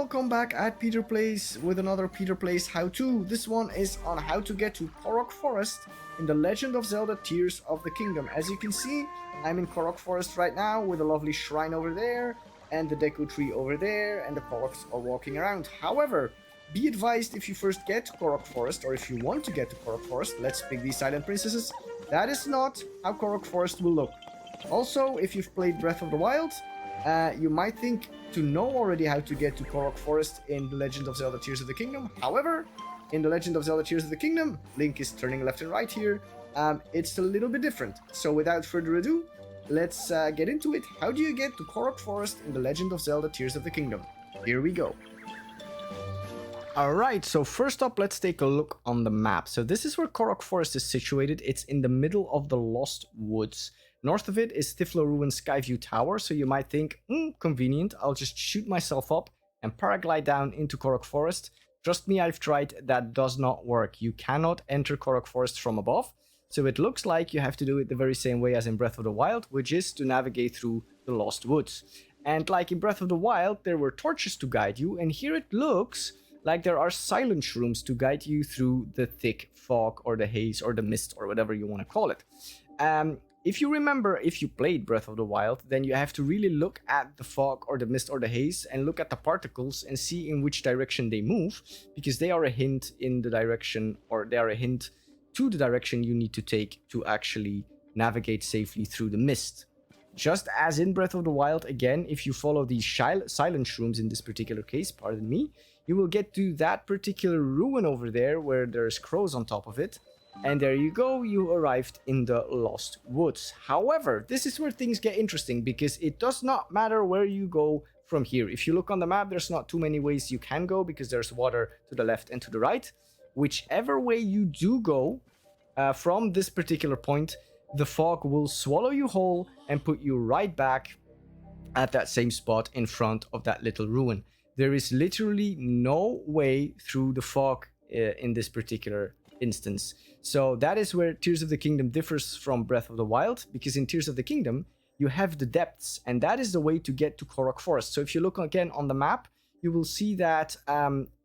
welcome back at Peter Plays with another Peter Plays how-to. This one is on how to get to Korok Forest in the Legend of Zelda Tears of the Kingdom. As you can see, I'm in Korok Forest right now with a lovely shrine over there and the Deku tree over there, and the Koroks are walking around. However, be advised, if you first get to Korok Forest, or if you want to get to Korok Forest, let's pick these silent princesses, that is not how Korok Forest will look. Also, if you've played Breath of the Wild, you might think to know already how to get to Korok Forest in The Legend of Zelda Tears of the Kingdom. However, in The Legend of Zelda Tears of the Kingdom, Link is turning left and right here. It's a little bit different. So without further ado, let's get into it. How do you get to Korok Forest in The Legend of Zelda Tears of the Kingdom? Here we go. Alright, so first up, let's take a look on the map. So this is where Korok Forest is situated. It's in the middle of the Lost Woods. North of it is Tiflo Ruin Skyview Tower, so you might think, convenient, I'll just shoot myself up and paraglide down into Korok Forest. Trust me, I've tried, that does not work. You cannot enter Korok Forest from above, so it looks like you have to do it the very same way as in Breath of the Wild, which is to navigate through the Lost Woods. And like in Breath of the Wild, there were torches to guide you, and here it looks like there are silent shrooms to guide you through the thick fog or the haze or the mist or whatever you want to call it. If you remember, if you played Breath of the Wild, then you have to really look at the fog or the mist or the haze and look at the particles and see in which direction they move, because they are a hint in the direction, or they are a hint to the direction you need to take to actually navigate safely through the mist. Just as in Breath of the Wild, again, if you follow these silent shrooms in this particular case, pardon me, you will get to that particular ruin over there where there's crows on top of it. And there you go, you arrived in the Lost Woods. However, this is where things get interesting, because it does not matter where you go from here. If you look on the map, there's not too many ways you can go, because there's water to the left and to the right. Whichever way you do go, from this particular point, the fog will swallow you whole and put you right back at that same spot in front of that little ruin. There is literally no way through the fog in this particular instance. So that is where Tears of the Kingdom differs from Breath of the Wild, because in Tears of the Kingdom, you have the depths, and that is the way to get to Korok Forest. So if you look again on the map, you will see that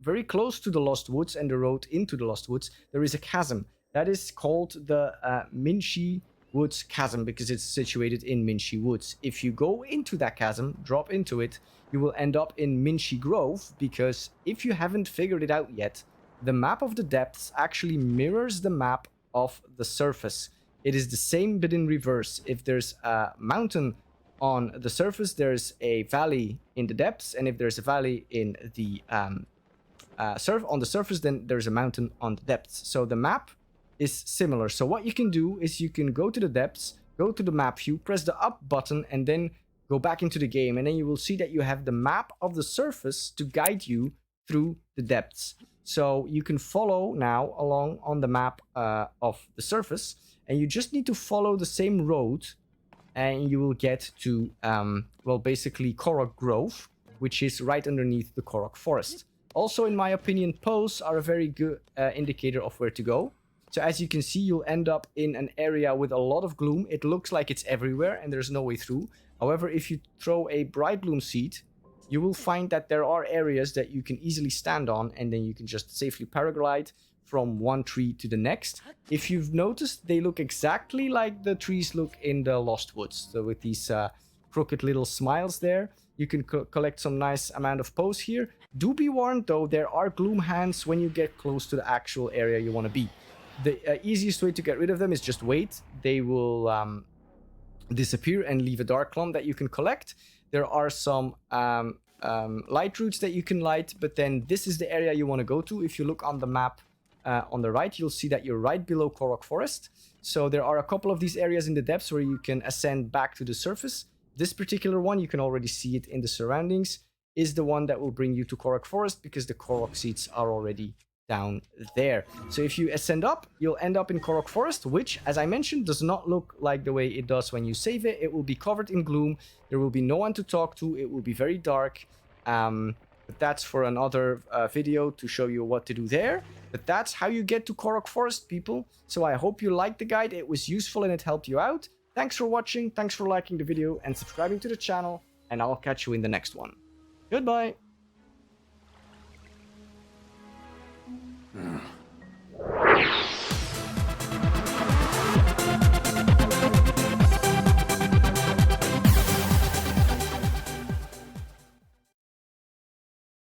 very close to the Lost Woods and the road into the Lost Woods, there is a chasm. That is called the Minshi Woods Chasm, because it's situated in Minshi Woods. If you go into that chasm, drop into it, you will end up in Minshi Grove, because if you haven't figured it out yet, the map of the depths actually mirrors the map of the surface. It is the same but in reverse. If there's a mountain on the surface, there's a valley in the depths, and if there's a valley in the on the surface, then there's a mountain on the depths. So the map is similar. So what you can do is you can go to the depths, go to the map view, press the up button, and then go back into the game, and then you will see that you have the map of the surface to guide you through the depths. So you can follow now along on the map of the surface, and you just need to follow the same road, and you will get to, well, basically Korok Grove, which is right underneath the Korok Forest. Also, in my opinion, posts are a very good indicator of where to go. So as you can see, you'll end up in an area with a lot of gloom. It looks like it's everywhere and there's no way through. However, if you throw a bright bloom seed, you will find that there are areas that you can easily stand on, and then you can just safely paraglide from one tree to the next. If you've noticed, they look exactly like the trees look in the Lost Woods. So with these crooked little smiles there, you can collect some nice amount of posts here. Do be warned though, there are gloom hands when you get close to the actual area you want to be. The easiest way to get rid of them is just wait. They will disappear and leave a dark clump that you can collect. There are some light roots that you can light, but then this is the area you want to go to. If you look on the map on the right, you'll see that you're right below Korok Forest. So there are a couple of these areas in the depths where you can ascend back to the surface. This particular one, you can already see it in the surroundings, is the one that will bring you to Korok Forest, because the Korok seeds are already down there. So if you ascend up, you'll end up in Korok Forest, which, as I mentioned, does not look like the way it does when you save it. It will be covered in gloom. There will be no one to talk to. It will be very dark. But that's for another video to show you what to do there. But that's how you get to Korok Forest, people. So I hope you liked the guide. It was useful and it helped you out. Thanks for watching. Thanks for liking the video and subscribing to the channel. And I'll catch you in the next one. Goodbye.